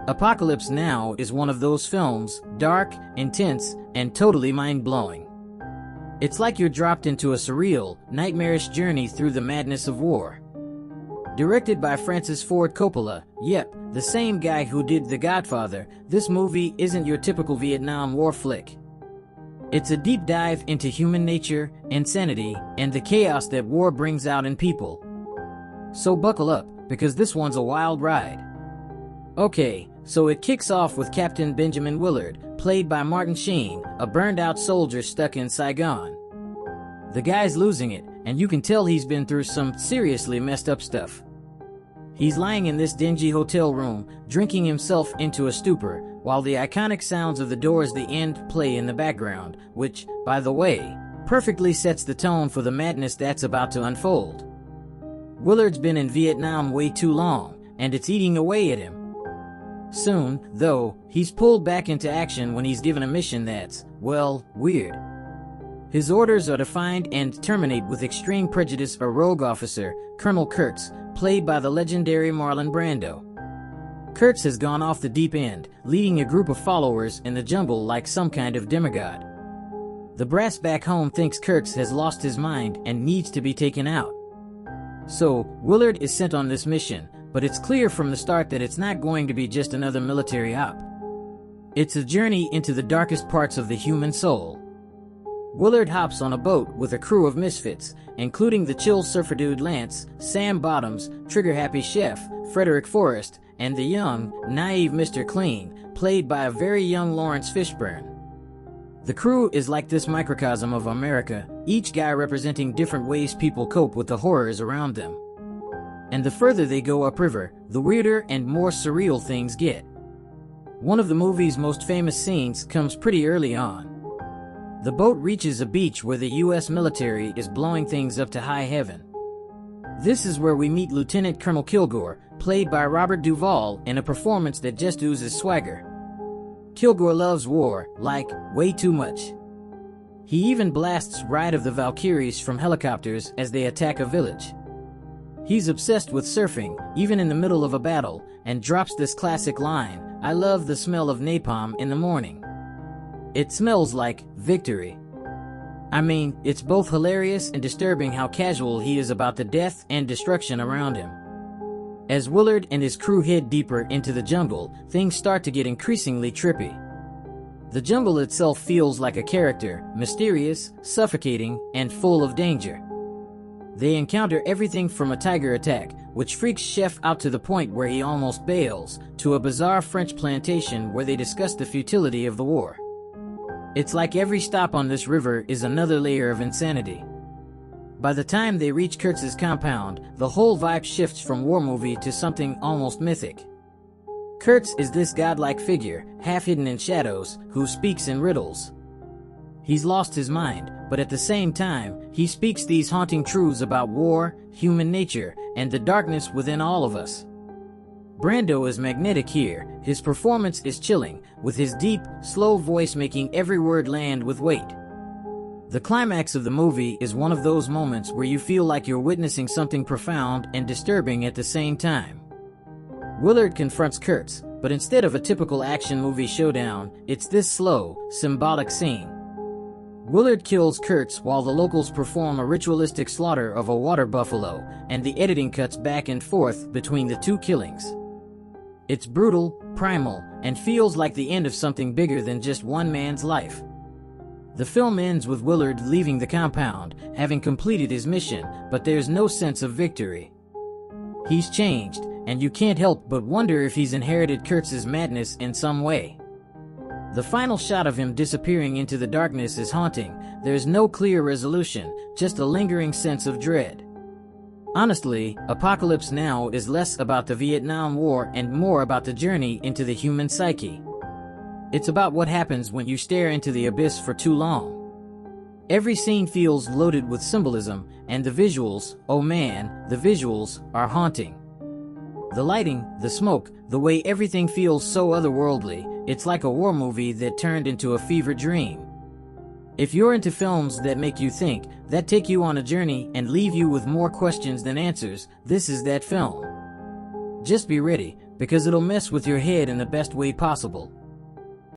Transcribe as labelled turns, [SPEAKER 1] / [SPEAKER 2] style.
[SPEAKER 1] Apocalypse Now is one of those films, dark, intense, and totally mind-blowing. It's like you're dropped into a surreal, nightmarish journey through the madness of war. Directed by Francis Ford Coppola, yep, the same guy who did The Godfather, this movie isn't your typical Vietnam War flick. It's a deep dive into human nature, insanity, and the chaos that war brings out in people. So buckle up, because this one's a wild ride. Okay, so it kicks off with Captain Benjamin Willard, played by Martin Sheen, a burned-out soldier stuck in Saigon. The guy's losing it, and you can tell he's been through some seriously messed up stuff. He's lying in this dingy hotel room, drinking himself into a stupor, while the iconic sounds of The Doors' The End play in the background, which, by the way, perfectly sets the tone for the madness that's about to unfold. Willard's been in Vietnam way too long, and it's eating away at him. Soon, though, he's pulled back into action when he's given a mission that's, well, weird. His orders are to find and terminate with extreme prejudice a rogue officer, Colonel Kurtz, played by the legendary Marlon Brando. Kurtz has gone off the deep end, leading a group of followers in the jungle like some kind of demigod. The brass back home thinks Kurtz has lost his mind and needs to be taken out. So, Willard is sent on this mission, but it's clear from the start that it's not going to be just another military op. It's a journey into the darkest parts of the human soul. Willard hops on a boat with a crew of misfits, including the chill surfer dude Lance, Sam Bottoms, trigger-happy chef, Frederick Forrest, and the young, naive Mr. Clean, played by a very young Lawrence Fishburne. The crew is like this microcosm of America, each guy representing different ways people cope with the horrors around them. And the further they go upriver, the weirder and more surreal things get. One of the movie's most famous scenes comes pretty early on. The boat reaches a beach where the U.S. military is blowing things up to high heaven. This is where we meet Lieutenant Colonel Kilgore, played by Robert Duvall, in a performance that just oozes swagger. Kilgore loves war, like, way too much. He even blasts Ride of the Valkyries from helicopters as they attack a village. He's obsessed with surfing, even in the middle of a battle, and drops this classic line, "I love the smell of napalm in the morning." It smells like victory. I mean, it's both hilarious and disturbing how casual he is about the death and destruction around him. As Willard and his crew head deeper into the jungle, things start to get increasingly trippy. The jungle itself feels like a character, mysterious, suffocating, and full of danger. They encounter everything from a tiger attack, which freaks Chef out to the point where he almost bails, to a bizarre French plantation where they discuss the futility of the war. It's like every stop on this river is another layer of insanity. By the time they reach Kurtz's compound, the whole vibe shifts from war movie to something almost mythic. Kurtz is this godlike figure, half hidden in shadows, who speaks in riddles. He's lost his mind, but at the same time, he speaks these haunting truths about war, human nature, and the darkness within all of us. Brando is magnetic here. His performance is chilling, with his deep, slow voice making every word land with weight. The climax of the movie is one of those moments where you feel like you're witnessing something profound and disturbing at the same time. Willard confronts Kurtz, but instead of a typical action movie showdown, it's this slow, symbolic scene. Willard kills Kurtz while the locals perform a ritualistic slaughter of a water buffalo, and the editing cuts back and forth between the two killings. It's brutal, primal, and feels like the end of something bigger than just one man's life. The film ends with Willard leaving the compound, having completed his mission, but there's no sense of victory. He's changed, and you can't help but wonder if he's inherited Kurtz's madness in some way. The final shot of him disappearing into the darkness is haunting. There's no clear resolution, just a lingering sense of dread. Honestly, Apocalypse Now is less about the Vietnam War and more about the journey into the human psyche. It's about what happens when you stare into the abyss for too long. Every scene feels loaded with symbolism, and the visuals, oh man, the visuals, are haunting. The lighting, the smoke, the way everything feels so otherworldly, it's like a war movie that turned into a fever dream. If you're into films that make you think, that take you on a journey and leave you with more questions than answers, this is that film. Just be ready, because it'll mess with your head in the best way possible.